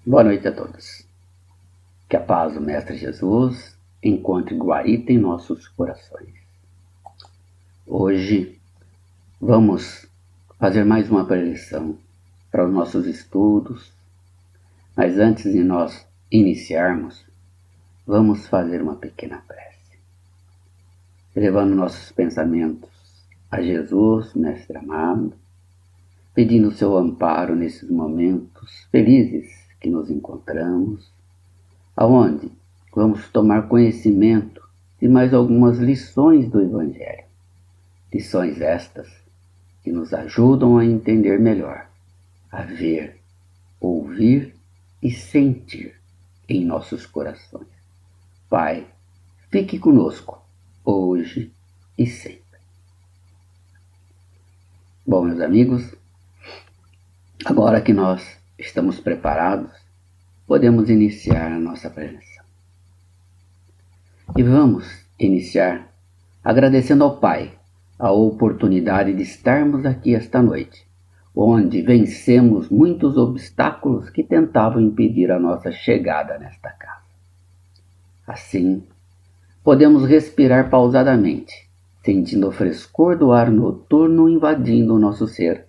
Boa noite a todos. Que a paz do Mestre Jesus encontre guarita em nossos corações. Hoje vamos fazer mais uma preleção para os nossos estudos, mas antes de nós iniciarmos, vamos fazer uma pequena prece, elevando nossos pensamentos a Jesus, Mestre amado, pedindo o seu amparo nesses momentos felizes que nos encontramos, aonde vamos tomar conhecimento de mais algumas lições do Evangelho. Lições estas que nos ajudam a entender melhor, a ver, ouvir e sentir em nossos corações. Pai, fique conosco, hoje e sempre. Bom, meus amigos, agora que nós estamos preparados, podemos iniciar a nossa presença. E vamos iniciar agradecendo ao Pai a oportunidade de estarmos aqui esta noite, onde vencemos muitos obstáculos que tentavam impedir a nossa chegada nesta casa. Assim, podemos respirar pausadamente, sentindo o frescor do ar noturno invadindo o nosso ser,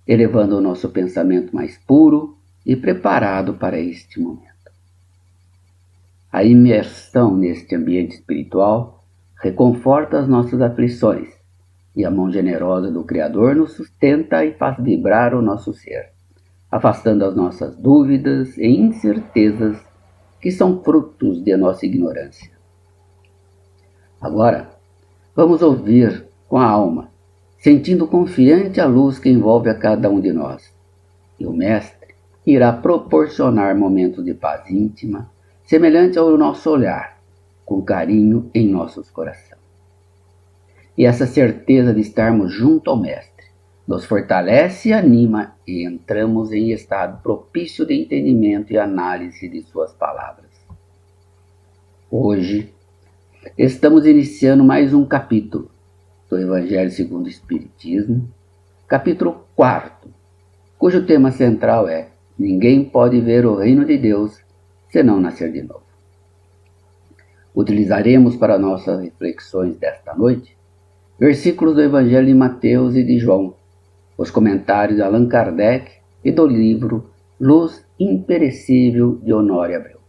elevando o nosso pensamento mais puro e preparado para este momento. A imersão neste ambiente espiritual reconforta as nossas aflições, e a mão generosa do Criador nos sustenta e faz vibrar o nosso ser, afastando as nossas dúvidas e incertezas que são frutos de nossa ignorância. Agora, vamos ouvir com a alma, sentindo confiante a luz que envolve a cada um de nós. E o Mestre irá proporcionar momentos de paz íntima, semelhante ao nosso olhar, com carinho em nossos corações. E essa certeza de estarmos junto ao Mestre nos fortalece e anima, e entramos em estado propício de entendimento e análise de suas palavras. Hoje, estamos iniciando mais um capítulo do Evangelho segundo o Espiritismo, capítulo 4, cujo tema central é: ninguém pode ver o reino de Deus se não nascer de novo. Utilizaremos para nossas reflexões desta noite versículos do Evangelho de Mateus e de João, os comentários de Allan Kardec e do livro Luz Imperecível de Honório Abreu.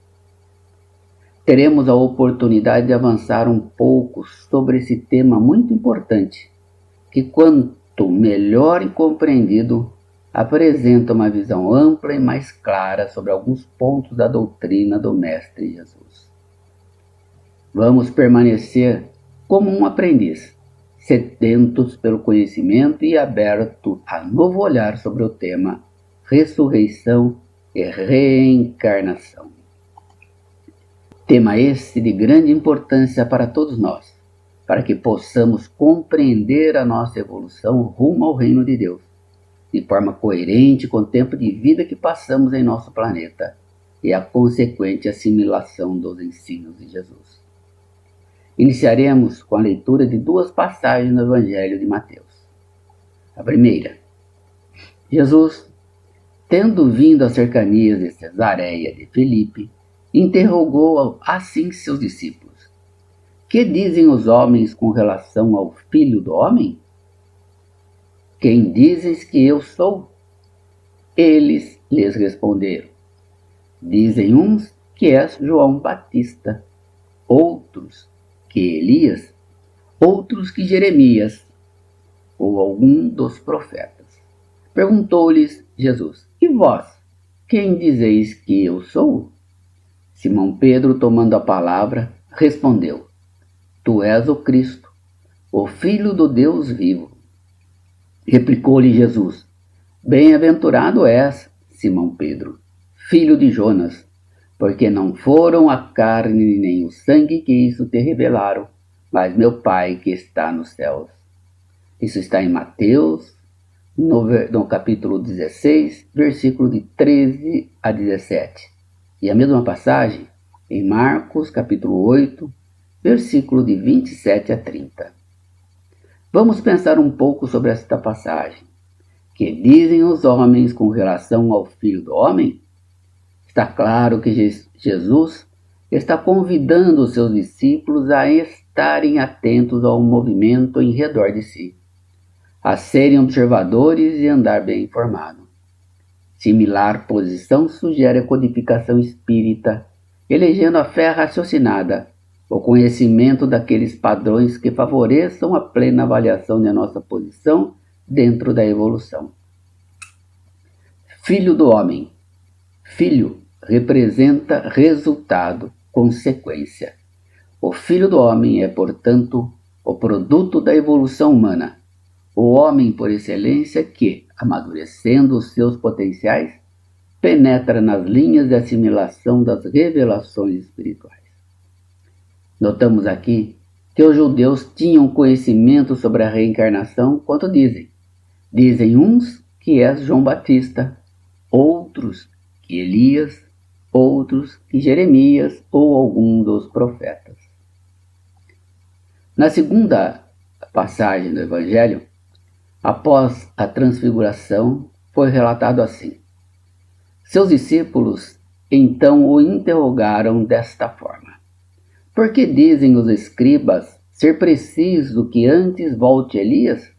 Teremos a oportunidade de avançar um pouco sobre esse tema muito importante, que quanto melhor e compreendido, apresenta uma visão ampla e mais clara sobre alguns pontos da doutrina do Mestre Jesus. Vamos permanecer como um aprendiz, sedentos pelo conhecimento e aberto a novo olhar sobre o tema ressurreição e reencarnação. Tema esse de grande importância para todos nós, para que possamos compreender a nossa evolução rumo ao reino de Deus, de forma coerente com o tempo de vida que passamos em nosso planeta e a consequente assimilação dos ensinos de Jesus. Iniciaremos com a leitura de duas passagens no Evangelho de Mateus. A primeira: Jesus, tendo vindo às cercanias de Cesareia de Filipe, interrogou assim seus discípulos: que dizem os homens com relação ao Filho do Homem? Quem dizes que eu sou? Eles lhes responderam: dizem uns que és João Batista, outros que Elias, outros que Jeremias, ou algum dos profetas. Perguntou-lhes Jesus: e vós, quem dizeis que eu sou? Simão Pedro, tomando a palavra, respondeu: tu és o Cristo, o Filho do Deus vivo. Replicou-lhe Jesus: bem-aventurado és, Simão Pedro, filho de Jonas, porque não foram a carne nem o sangue que isso te revelaram, mas meu Pai que está nos céus. Isso está em Mateus, no capítulo 16, versículo de 13 a 17. E a mesma passagem em Marcos, capítulo 8, versículo de 27 a 30. Vamos pensar um pouco sobre esta passagem. Que dizem os homens com relação ao Filho do Homem? Está claro que Jesus está convidando os seus discípulos a estarem atentos ao movimento em redor de si, a serem observadores e andar bem informados. Similar posição sugere a codificação espírita, elegendo a fé raciocinada, o conhecimento daqueles padrões que favoreçam a plena avaliação de nossa posição dentro da evolução. Filho do homem. Filho representa resultado, consequência. O Filho do homem é, portanto, o produto da evolução humana, o homem por excelência que, amadurecendo os seus potenciais, penetra nas linhas de assimilação das revelações espirituais. Notamos aqui que os judeus tinham conhecimento sobre a reencarnação quanto dizem. Dizem uns que é João Batista, outros que Elias, outros que Jeremias ou algum dos profetas. Na segunda passagem do Evangelho, após a transfiguração, foi relatado assim: seus discípulos então o interrogaram desta forma: por que dizem os escribas ser preciso que antes volte Elias?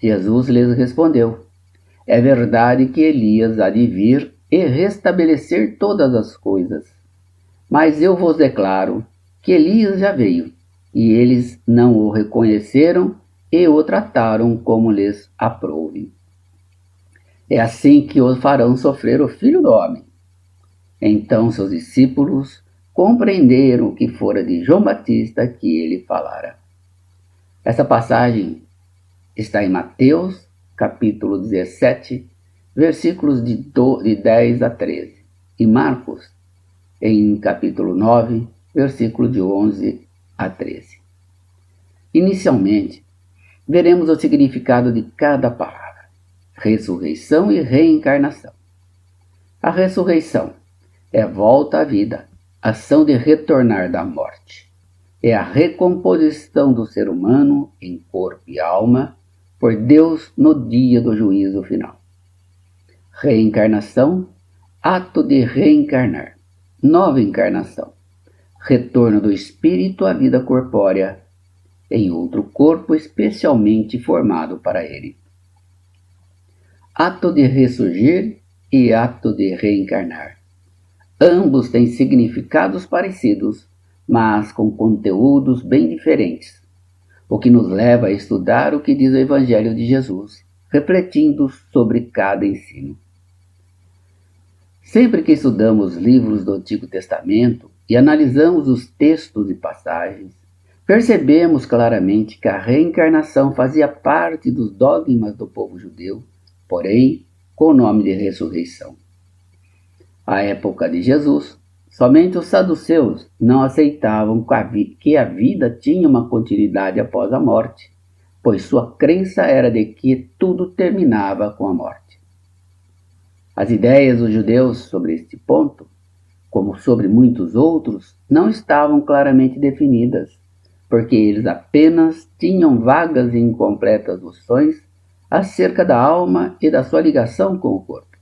Jesus lhes respondeu: é verdade que Elias há de vir e restabelecer todas as coisas. Mas eu vos declaro que Elias já veio, e eles não o reconheceram e o trataram como lhes aprouve. É assim que o farão sofrer o Filho do Homem. Então seus discípulos compreenderam que fora de João Batista que ele falara. Essa passagem está em Mateus, capítulo 17, versículos de 10 a 13, e Marcos, em capítulo 9, versículo de 11 a 13. Inicialmente, veremos o significado de cada palavra: ressurreição e reencarnação. A ressurreição é volta à vida, ação de retornar da morte. É a recomposição do ser humano em corpo e alma por Deus no dia do juízo final. Reencarnação, ato de reencarnar. Nova encarnação, retorno do espírito à vida corpórea em outro corpo especialmente formado para ele. Ato de ressurgir e ato de reencarnar. Ambos têm significados parecidos, mas com conteúdos bem diferentes, o que nos leva a estudar o que diz o Evangelho de Jesus, refletindo sobre cada ensino. Sempre que estudamos livros do Antigo Testamento e analisamos os textos e passagens, percebemos claramente que a reencarnação fazia parte dos dogmas do povo judeu, porém com o nome de ressurreição. À época de Jesus, somente os saduceus não aceitavam que a vida tinha uma continuidade após a morte, pois sua crença era de que tudo terminava com a morte. As ideias dos judeus sobre este ponto, como sobre muitos outros, não estavam claramente definidas, porque eles apenas tinham vagas e incompletas noções acerca da alma e da sua ligação com o corpo.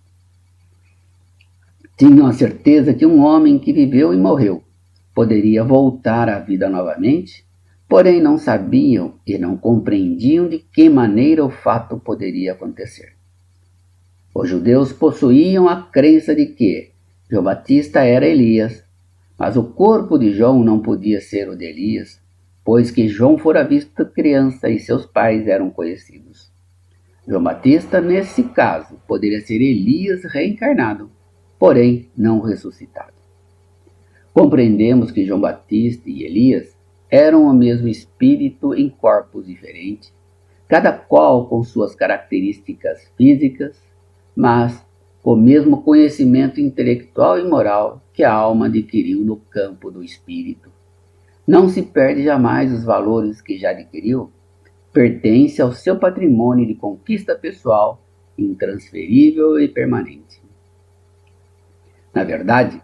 Tinham a certeza que um homem que viveu e morreu poderia voltar à vida novamente, porém não sabiam e não compreendiam de que maneira o fato poderia acontecer. Os judeus possuíam a crença de que João Batista era Elias, mas o corpo de João não podia ser o de Elias, pois que João fora visto criança e seus pais eram conhecidos. João Batista, nesse caso, poderia ser Elias reencarnado, porém não ressuscitado. Compreendemos que João Batista e Elias eram o mesmo espírito em corpos diferentes, cada qual com suas características físicas, mas com o mesmo conhecimento intelectual e moral que a alma adquiriu no campo do espírito. Não se perde jamais os valores que já adquiriu, pertence ao seu patrimônio de conquista pessoal, intransferível e permanente. Na verdade,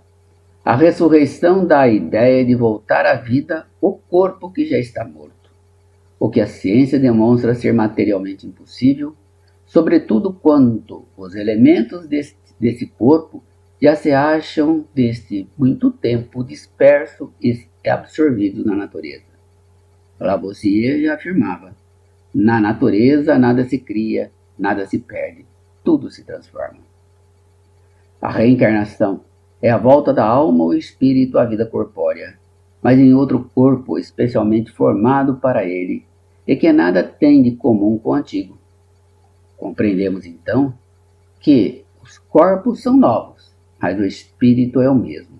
a ressurreição dá a ideia de voltar à vida o corpo que já está morto, o que a ciência demonstra ser materialmente impossível, sobretudo quanto os elementos desse corpo já se acham desde muito tempo dispersos e absorvidos na natureza. Lavoisier já afirmava: na natureza nada se cria, nada se perde, tudo se transforma. A reencarnação é a volta da alma ou espírito à vida corpórea, mas em outro corpo especialmente formado para ele, e que nada tem de comum com o antigo. Compreendemos então que os corpos são novos, mas o espírito é o mesmo.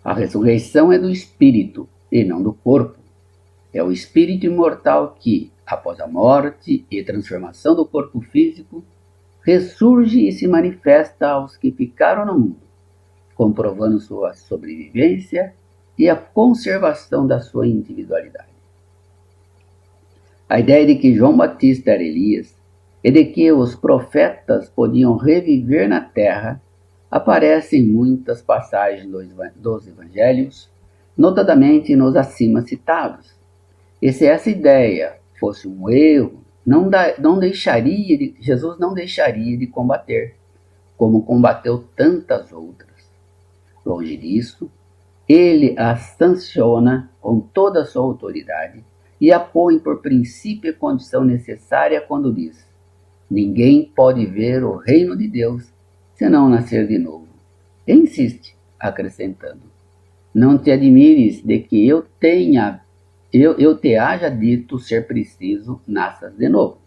A ressurreição é do espírito e não do corpo. É o espírito imortal que, após a morte e transformação do corpo físico, ressurge e se manifesta aos que ficaram no mundo, comprovando sua sobrevivência e a conservação da sua individualidade. A ideia de que João Batista era Elias e de que os profetas podiam reviver na terra aparece em muitas passagens dos evangelhos, notadamente nos acima citados. E se essa ideia fosse um erro, Jesus não deixaria de combater, como combateu tantas outras. Longe disso, ele a sanciona com toda a sua autoridade e a põe por princípio e condição necessária quando diz: ninguém pode ver o reino de Deus se não nascer de novo. E insiste, acrescentando: não te admires de que eu te haja dito ser preciso nasças de novo.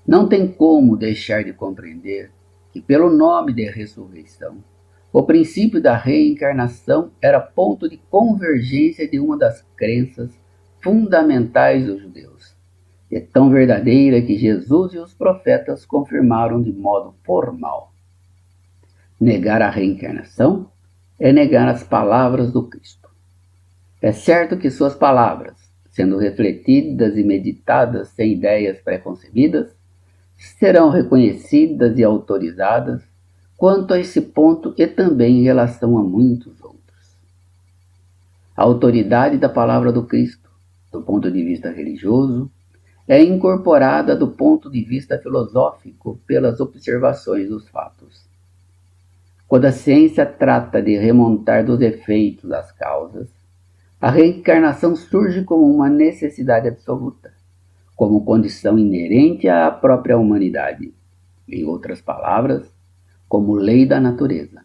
Não tem como deixar de compreender que, pelo nome de ressurreição, o princípio da reencarnação era ponto de convergência de uma das crenças fundamentais dos judeus. É tão verdadeira que Jesus e os profetas confirmaram de modo formal. Negar a reencarnação é negar as palavras do Cristo. É certo que suas palavras, sendo refletidas e meditadas sem ideias preconcebidas, serão reconhecidas e autorizadas quanto a esse ponto e também em relação a muitos outros. A autoridade da palavra do Cristo, do ponto de vista religioso, é incorporada do ponto de vista filosófico pelas observações dos fatos. Quando a ciência trata de remontar dos efeitos às causas, a reencarnação surge como uma necessidade absoluta, como condição inerente à própria humanidade. Em outras palavras, como lei da natureza.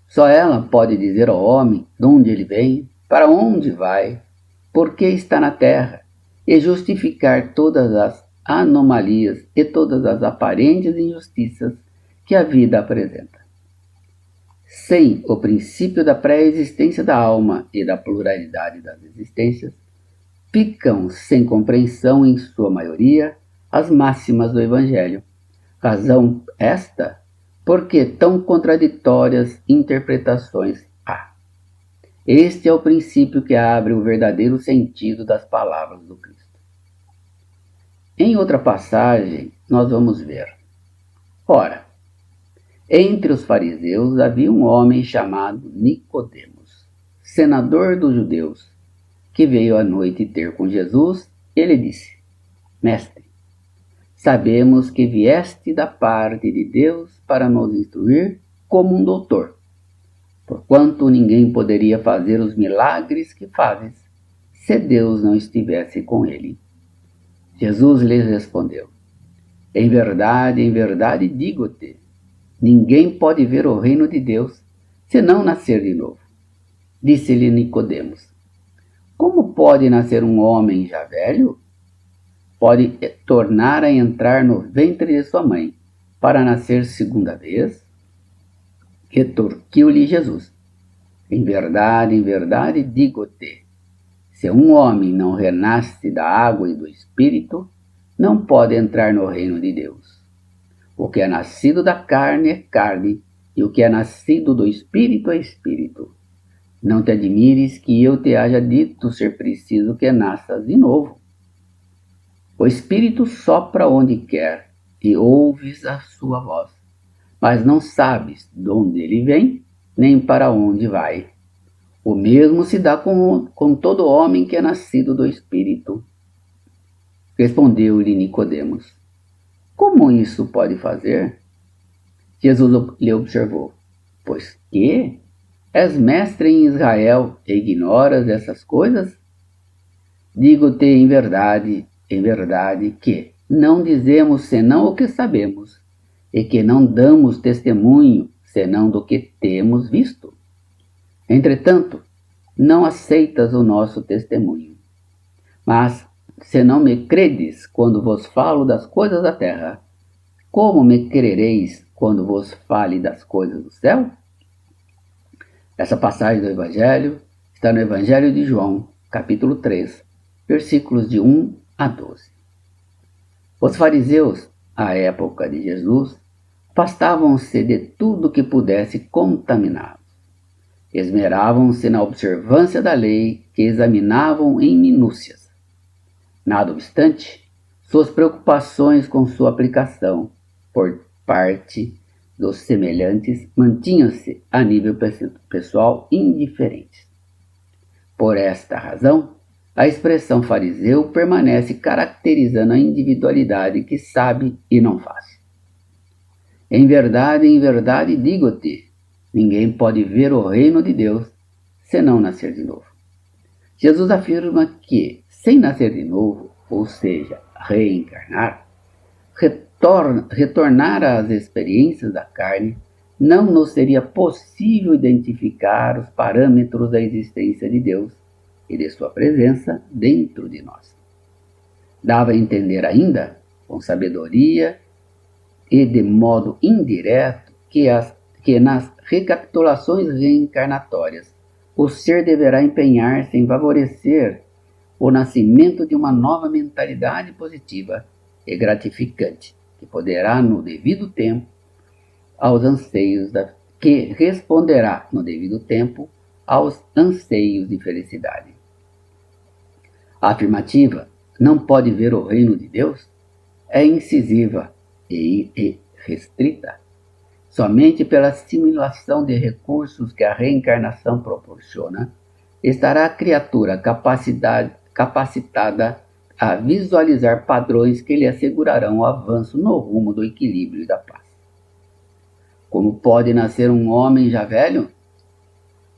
Só ela pode dizer ao homem de onde ele vem, para onde vai, por que está na terra, e justificar todas as anomalias e todas as aparentes injustiças que a vida apresenta. Sem o princípio da pré-existência da alma e da pluralidade das existências, ficam sem compreensão, em sua maioria, as máximas do Evangelho. Razão esta, porque tão contraditórias interpretações há. Este é o princípio que abre o verdadeiro sentido das palavras do Cristo. Em outra passagem, nós vamos ver: ora, entre os fariseus havia um homem chamado Nicodemos, senador dos judeus, que veio à noite ter com Jesus. Ele disse: Mestre, sabemos que vieste da parte de Deus para nos instruir como um doutor, porquanto ninguém poderia fazer os milagres que fazes, se Deus não estivesse com ele. Jesus lhes respondeu: em verdade digo-te, ninguém pode ver o reino de Deus se não nascer de novo. Disse-lhe Nicodemos: como pode nascer um homem já velho? Pode tornar a entrar no ventre de sua mãe para nascer segunda vez? Retorquiu-lhe Jesus: em verdade digo-te, se um homem não renasce da água e do Espírito, não pode entrar no reino de Deus. O que é nascido da carne é carne, e o que é nascido do Espírito é Espírito. Não te admires que eu te haja dito ser preciso que nasças de novo. O Espírito sopra onde quer, e ouves a sua voz, mas não sabes de onde ele vem, nem para onde vai. O mesmo se dá com todo homem que é nascido do Espírito. Respondeu-lhe Nicodemos: como isso pode fazer? Jesus lhe observou: pois que? És mestre em Israel e ignoras essas coisas? Digo-te em verdade, que não dizemos senão o que sabemos, e que não damos testemunho senão do que temos visto. Entretanto, não aceitas o nosso testemunho. Mas, se não me credes quando vos falo das coisas da terra, como me crereis quando vos fale das coisas do céu? Essa passagem do Evangelho está no Evangelho de João, capítulo 3, versículos de 1 a 12. Os fariseus, à época de Jesus, afastavam-se de tudo que pudesse contaminá-los. Esmeravam-se na observância da lei que examinavam em minúcias. Nada obstante, suas preocupações com sua aplicação por parte dos semelhantes mantinham-se a nível pessoal indiferentes. Por esta razão, a expressão fariseu permanece caracterizando a individualidade que sabe e não faz. Em verdade digo-te, ninguém pode ver o reino de Deus senão nascer de novo. Jesus afirma que, sem nascer de novo, ou seja, reencarnar, retornar às experiências da carne, não nos seria possível identificar os parâmetros da existência de Deus e de sua presença dentro de nós. Dava a entender ainda, com sabedoria e de modo indireto, que nas recapitulações reencarnatórias o ser deverá empenhar-se em favorecer o nascimento de uma nova mentalidade positiva e gratificante, que poderá no devido tempo aos anseios que responderá no devido tempo aos anseios de felicidade. A afirmativa não pode ver o reino de Deus é incisiva e restrita. Somente pela assimilação de recursos que a reencarnação proporciona, estará a criatura capacitada a visualizar padrões que lhe assegurarão o avanço no rumo do equilíbrio e da paz. Como pode nascer um homem já velho?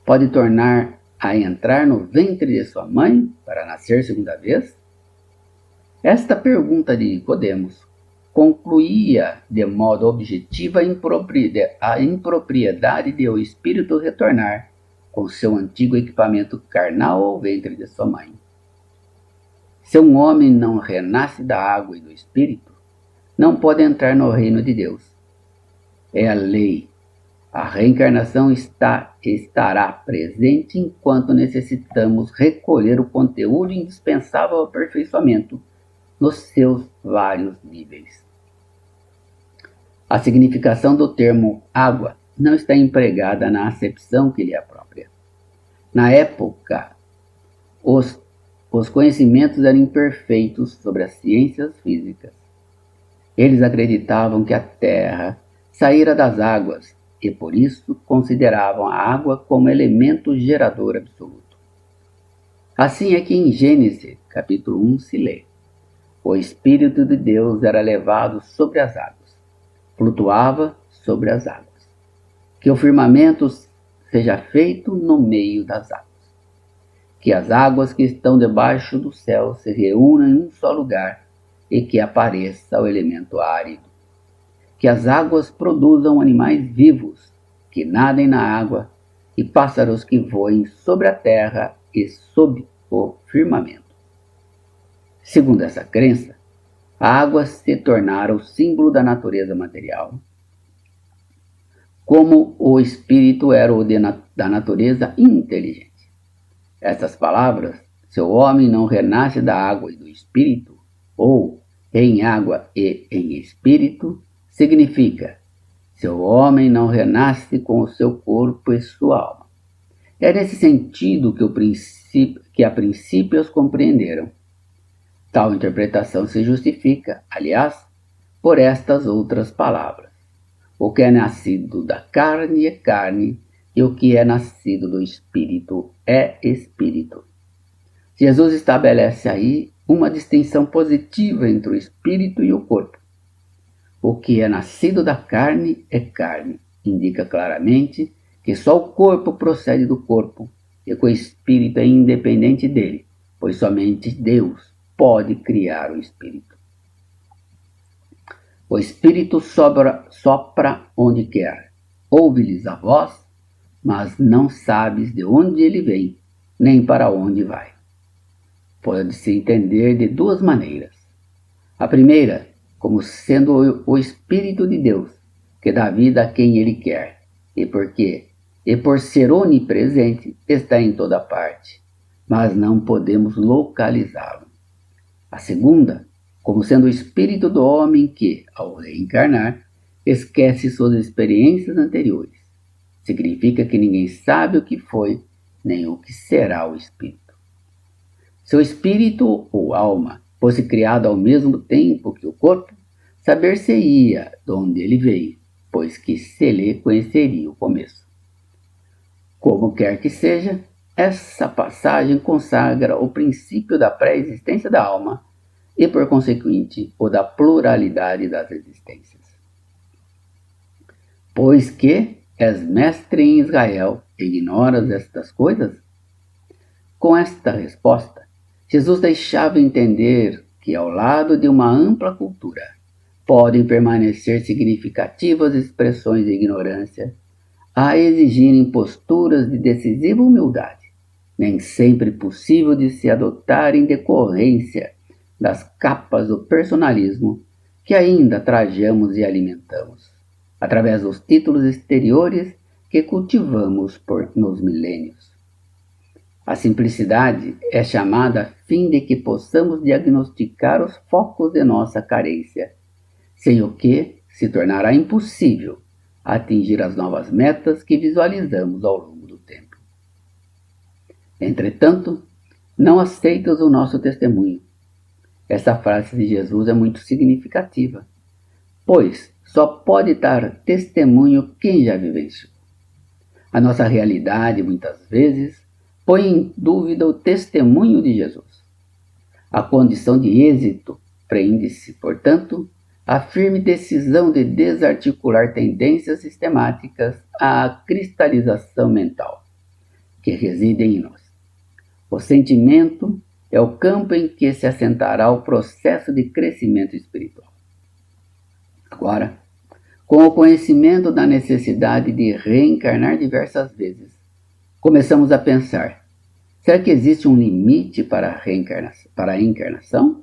Pode tornar a entrar no ventre de sua mãe para nascer segunda vez? Esta pergunta de Nicodemos concluía de modo objetivo a impropriedade de o espírito retornar com seu antigo equipamento carnal ao ventre de sua mãe. Se um homem não renasce da água e do espírito, não pode entrar no reino de Deus. É a lei. A reencarnação estará presente enquanto necessitamos recolher o conteúdo indispensável ao aperfeiçoamento nos seus vários níveis. A significação do termo água não está empregada na acepção que lhe é própria. Na época, os conhecimentos eram imperfeitos sobre as ciências físicas. Eles acreditavam que a Terra saíra das águas e por isso consideravam a água como elemento gerador absoluto. Assim é que em Gênesis, capítulo 1, se lê: o Espírito de Deus era levado sobre as águas, flutuava sobre as águas. Que o firmamento seja feito no meio das águas. Que as águas que estão debaixo do céu se reúnam em um só lugar e que apareça o elemento árido. Que as águas produzam animais vivos, que nadem na água, e pássaros que voem sobre a terra e sob o firmamento. Segundo essa crença, a água se tornara o símbolo da natureza material, como o espírito era o da natureza inteligente. Estas palavras, se o homem não renasce da água e do espírito, ou em água e em espírito, significa: se o homem não renasce com o seu corpo e sua alma. É nesse sentido que a princípio os compreenderam. Tal interpretação se justifica, aliás, por estas outras palavras: o que é nascido da carne é carne, e o que é nascido do espírito é espírito. Jesus estabelece aí uma distinção positiva entre o espírito e o corpo. O o que é nascido da carne é carne. Indica claramente que só o corpo procede do corpo e que o espírito é independente dele, pois somente Deus pode criar o espírito. O espírito sopra onde quer. Ouve-lhes a voz, mas não sabes de onde ele vem, nem para onde vai. Pode-se entender de duas maneiras. A primeira, como sendo o Espírito de Deus, que dá vida a quem ele quer, e por ser onipresente, está em toda parte, mas não podemos localizá-lo. A segunda, como sendo o espírito do homem que, ao reencarnar, esquece suas experiências anteriores. Significa que ninguém sabe o que foi, nem o que será o espírito. Se o espírito ou alma fosse criado ao mesmo tempo que o corpo, saber-se-ia de onde ele veio, pois que se lhe conheceria o começo. Como quer que seja, essa passagem consagra o princípio da pré-existência da alma e, por consequente, o da pluralidade das existências. Pois que és mestre em Israel, ignoras estas coisas? Com esta resposta, Jesus deixava entender que, ao lado de uma ampla cultura, podem permanecer significativas expressões de ignorância, a exigirem posturas de decisiva humildade, nem sempre possível de se adotar em decorrência das capas do personalismo que ainda trajamos e alimentamos, através dos títulos exteriores que cultivamos nos milênios. A simplicidade é chamada a fim de que possamos diagnosticar os focos de nossa carência, sem o que se tornará impossível atingir as novas metas que visualizamos ao longo do tempo. Entretanto, não aceitas o nosso testemunho. Essa frase de Jesus é muito significativa, pois só pode dar testemunho quem já vivenciou. A nossa realidade, muitas vezes, põe em dúvida o testemunho de Jesus. A condição de êxito prende-se, portanto, à firme decisão de desarticular tendências sistemáticas à cristalização mental, que residem em nós. O sentimento é o campo em que se assentará o processo de crescimento espiritual. Agora, com o conhecimento da necessidade de reencarnar diversas vezes, começamos a pensar: será que existe um limite para a encarnação?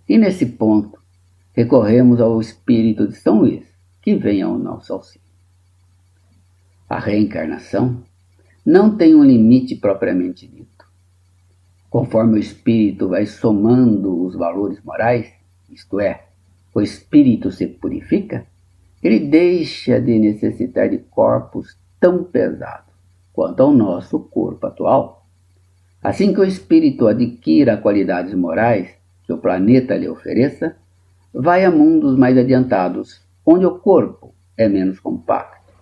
E nesse ponto, recorremos ao espírito de São Luís, que vem ao nosso auxílio. A reencarnação não tem um limite propriamente dito. Conforme o espírito vai somando os valores morais, isto é, o espírito se purifica, ele deixa de necessitar de corpos tão pesados quanto ao nosso corpo atual. Assim que o espírito adquira qualidades morais que o planeta lhe ofereça, vai a mundos mais adiantados, onde o corpo é menos compacto,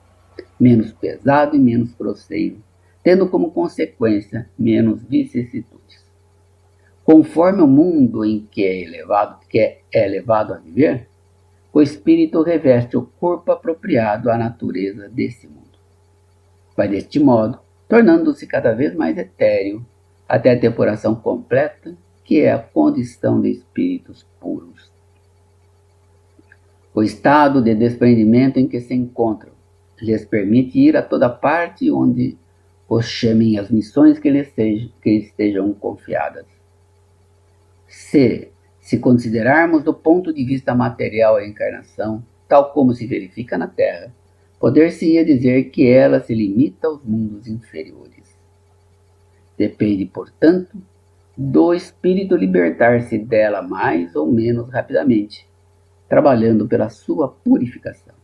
menos pesado e menos grosseiro, tendo como consequência menos vicissitudes. Conforme o mundo em que é levado a viver, o espírito reveste o corpo apropriado à natureza desse mundo. Vai deste modo, tornando-se cada vez mais etéreo, até a depuração completa, que é a condição de espíritos puros. O estado de desprendimento em que se encontram lhes permite ir a toda parte onde os chamem as missões que lhes estejam confiadas. Se considerarmos do ponto de vista material a encarnação, tal como se verifica na Terra, poder-se-ia dizer que ela se limita aos mundos inferiores. Depende, portanto, do espírito libertar-se dela mais ou menos rapidamente, trabalhando pela sua purificação.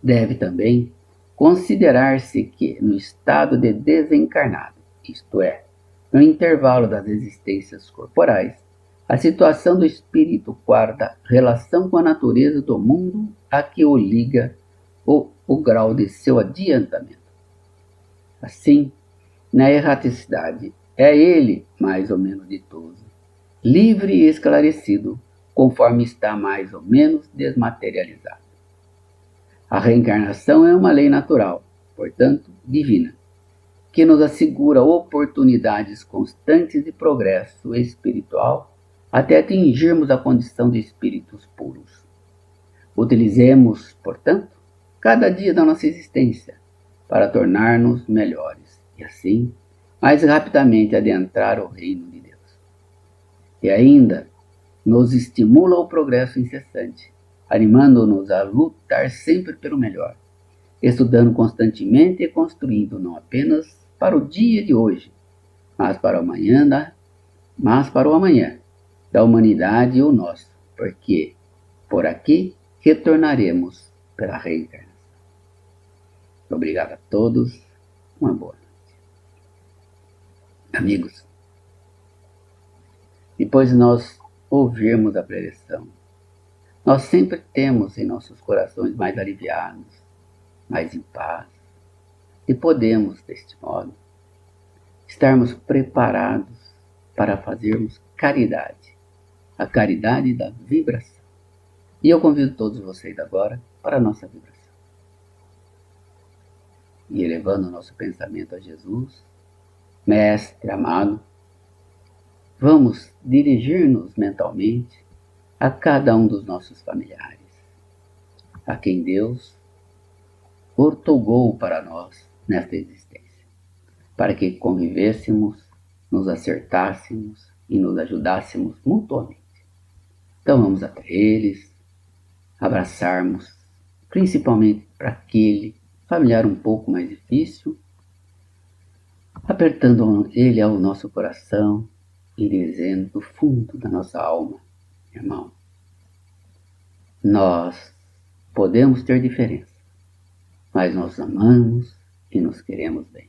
Deve também considerar-se que, no estado de desencarnado, isto é, no intervalo das existências corporais, a situação do espírito guarda relação com a natureza do mundo a que o liga o grau de seu adiantamento. Assim, na erraticidade, é ele mais ou menos ditoso, livre e esclarecido, conforme está mais ou menos desmaterializado. A reencarnação é uma lei natural, portanto, divina, que nos assegura oportunidades constantes de progresso espiritual até atingirmos a condição de espíritos puros. Utilizemos, portanto, cada dia da nossa existência para tornar-nos melhores e, assim, mais rapidamente adentrar o reino de Deus. E ainda nos estimula o progresso incessante, animando-nos a lutar sempre pelo melhor, estudando constantemente e construindo não apenas para o dia de hoje, mas para o amanhã da humanidade e o nosso, porque por aqui retornaremos pela reencarnação. Obrigado a todos, uma boa noite. Amigos, depois de nós ouvirmos a preleção, nós sempre temos em nossos corações mais aliviados, mais em paz, e podemos, deste modo, estarmos preparados para fazermos caridade, a caridade da vibração. E eu convido todos vocês agora para a nossa vibração. E elevando o nosso pensamento a Jesus, Mestre amado, vamos dirigir-nos mentalmente a cada um dos nossos familiares, a quem Deus outorgou para nós nesta existência, para que convivêssemos, nos acertássemos e nos ajudássemos mutuamente. Então vamos até eles, abraçarmos, principalmente para aquele familiar um pouco mais difícil, apertando ele ao nosso coração e dizendo do fundo da nossa alma: irmão, nós podemos ter diferença, mas nós amamos e nos queremos bem.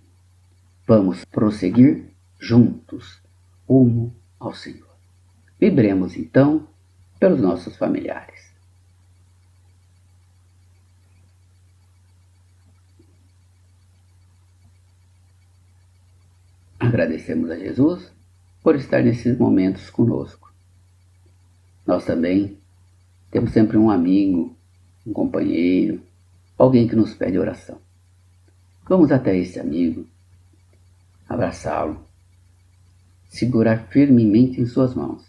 Vamos prosseguir juntos rumo ao Senhor. Vibremos então pelos nossos familiares. Agradecemos a Jesus por estar nesses momentos conosco. Nós também temos sempre um amigo, um companheiro, alguém que nos pede oração. Vamos até esse amigo, abraçá-lo, segurar firmemente em suas mãos,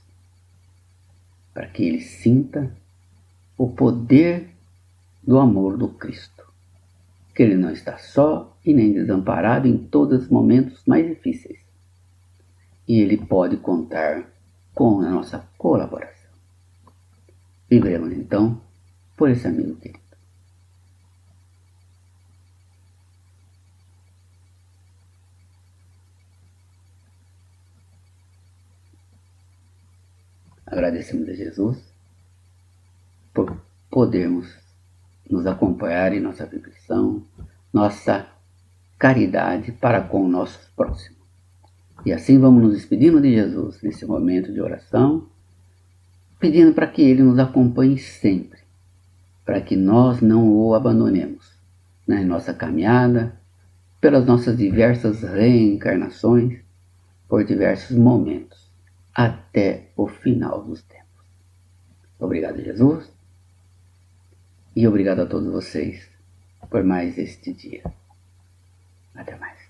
para que ele sinta o poder do amor do Cristo, que ele não está só e nem desamparado em todos os momentos mais difíceis, e ele pode contar com a nossa colaboração. Vibremos então por esse amigo querido. Agradecemos a Jesus por podermos nos acompanhar em nossa vibração, nossa caridade para com nossos próximos. E assim vamos nos despedindo de Jesus nesse momento de oração, pedindo para que Ele nos acompanhe sempre, para que nós não o abandonemos na nossa caminhada, pelas nossas diversas reencarnações, por diversos momentos, até o final dos tempos. Obrigado, Jesus, e obrigado a todos vocês por mais este dia. Até mais.